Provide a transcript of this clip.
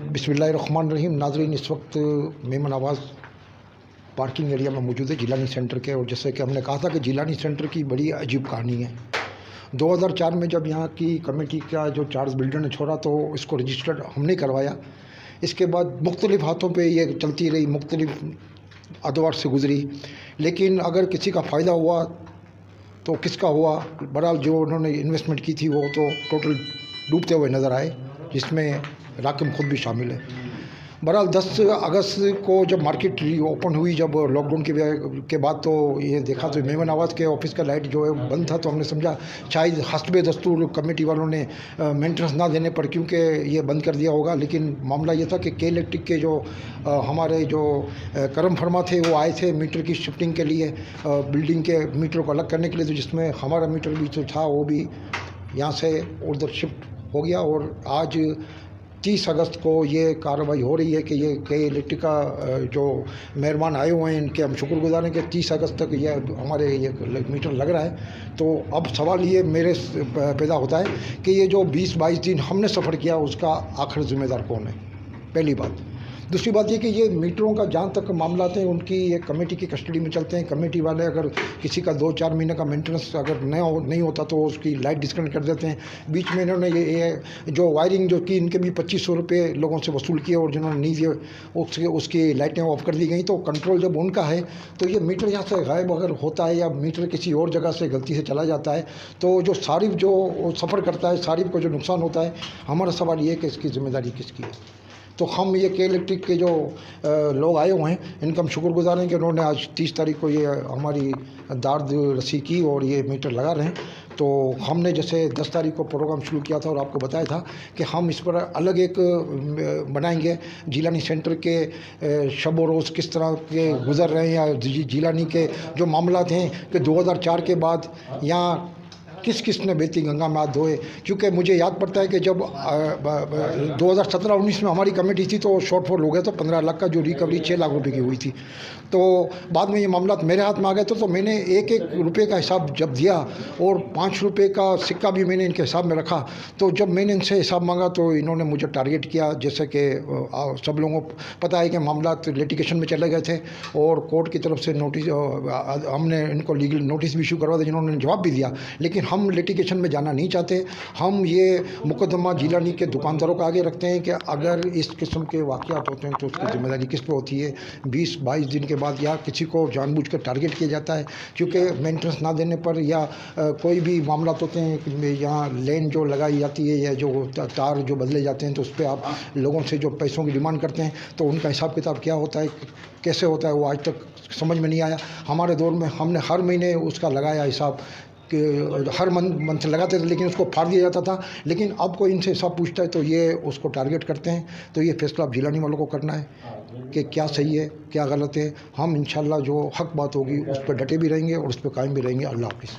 बिस्मिल्लाहिर्रहमानिर्रहीम। नाज़रीन, इस वक्त मेमन आवाज़ पार्किंग एरिया में मौजूद है जिलानी सेंटर के। और जैसे कि हमने कहा था कि जिलानी सेंटर की बड़ी अजीब कहानी है। 2004 में जब यहाँ की कमेटी का जो चार्ज बिल्डर ने छोड़ा तो इसको रजिस्टर्ड हमने करवाया। इसके बाद मुख्तलिफ़ हाथों पे ये चलती रही, मुख्तलिफ़ अदवार से गुज़री, लेकिन अगर किसी का फ़ायदा हुआ तो किसका हुआ। बहरहाल जो उन्होंने इन्वेस्टमेंट की थी वो तो टोटल डूबते हुए नज़र आए, जिसमें राकिम खुद भी शामिल है। बहरहाल 10 अगस्त को जब मार्केट ओपन हुई, जब लॉकडाउन के बाद, तो ये देखा तो मेमन आवाज़ के ऑफिस का लाइट जो है बंद था। तो हमने समझा शायद हस्बे दस्तूर कमेटी वालों ने मेंटेनेंस ना देने पर क्योंकि ये बंद कर दिया होगा। लेकिन मामला ये था कि के इलेक्ट्रिक के जो हमारे जो करम फरमा थे वो आए थे मीटर की शिफ्टिंग के लिए, बिल्डिंग के मीटर को अलग करने के लिए। तो जिसमें हमारा मीटर भी जो था वो भी यहाँ से उधर शिफ्ट हो गया। और आज 30 अगस्त को ये कार्रवाई हो रही है कि ये के इलेक्ट्रिक का जो मेहरबान आए हुए हैं, इनके हम शुक्रगुजार हैं कि 30 अगस्त तक ये हमारे ये मीटर लग रहा है। तो अब सवाल ये मेरे पैदा होता है कि ये जो 20-22 दिन हमने सफ़र किया उसका आखिर ज़िम्मेदार कौन है, पहली बात। दूसरी बात ये कि ये मीटरों का जहाँ तक मामला आते हैं उनकी एक कमेटी की कस्टडी में चलते हैं। कमेटी वाले अगर किसी का 2-4 महीने का मेंटेनेंस अगर नहीं होता तो उसकी लाइट डिस्कनेक्ट कर देते हैं। बीच में इन्होंने ये जो वायरिंग जो की, इनके भी 2500 रुपये लोगों से वसूल किए और जिन्होंने नहीं दिए उसकी लाइटें ऑफ कर दी गई। तो कंट्रोल जब उनका है तो ये मीटर यहाँ से गायब अगर होता है या मीटर किसी और जगह से गलती से चला जाता है तो जो सारिफ जो सफ़र करता है, सारिफ को जो नुकसान होता है, हमारा सवाल ये है कि इसकी ज़िम्मेदारी किसकी है। तो हम ये के इलेक्ट्रिक के जो लोग आए हुए हैं इनका हम शुक्रगुजार हैं कि उन्होंने आज 30 तारीख को ये हमारी दाद रसी की और ये मीटर लगा रहे हैं। तो हमने जैसे 10 तारीख को प्रोग्राम शुरू किया था और आपको बताया था कि हम इस पर अलग एक बनाएंगे जिलानी सेंटर के शब व रोज़ किस तरह के गुज़र रहे हैं, या जिलानी के जो मामला हैं कि 2004 के बाद यहाँ किस किस ने बेती गंगा में हाथ धोए। क्योंकि मुझे याद पड़ता है कि जब 2017-19 में हमारी कमेटी थी तो शॉर्टफॉल हो गया था 15 लाख का, जो रिकवरी 6 लाख रुपए की हुई थी। तो बाद में ये मामला मेरे हाथ में आ गए तो मैंने एक रुपये का हिसाब जब दिया और 5 रुपये का सिक्का भी मैंने इनके हिसाब में रखा। तो जब मैंने इनसे हिसाब मांगा तो इन्होंने मुझे टारगेट किया। जैसे कि सब लोगों को पता है कि मामला लिटिगेशन में चले गए थे और कोर्ट की तरफ से नोटिस, हमने इनको लीगल नोटिस भी इशू करवा दिया जिन्होंने जवाब भी दिया। लेकिन हम लिटिगेशन में जाना नहीं चाहते। हम ये मुकदमा जिलानी के दुकानदारों को आगे रखते हैं कि अगर इस किस्म के वाक़यात होते हैं तो उसकी जिम्मेदारी किस पे होती है। 20-22 दिन के बाद या किसी को जानबूझकर टारगेट किया जाता है क्योंकि मेंटेनेंस ना देने पर, या कोई भी मामला होते हैं कि यहाँ लेन जो लगाई जाती है या जो तार जो बदले जाते हैं तो उस पर आप लोगों से जो पैसों की डिमांड करते हैं तो उनका हिसाब किताब क्या होता है, कैसे होता है, वो आज तक समझ में नहीं आया। हमारे दौर में हमने हर महीने उसका लगाया हिसाब कि हर मंथ लगाते थे, लेकिन उसको फाड़ दिया जाता था। लेकिन अब कोई इनसे हिसाब पूछता है तो ये उसको टारगेट करते हैं। तो ये फैसला अब जिलानी वालों को करना है कि क्या सही है क्या गलत है। हम इंशाल्लाह जो हक बात होगी उस पर डटे भी रहेंगे और उस पर कायम भी रहेंगे। अल्लाह हाफ़िज़।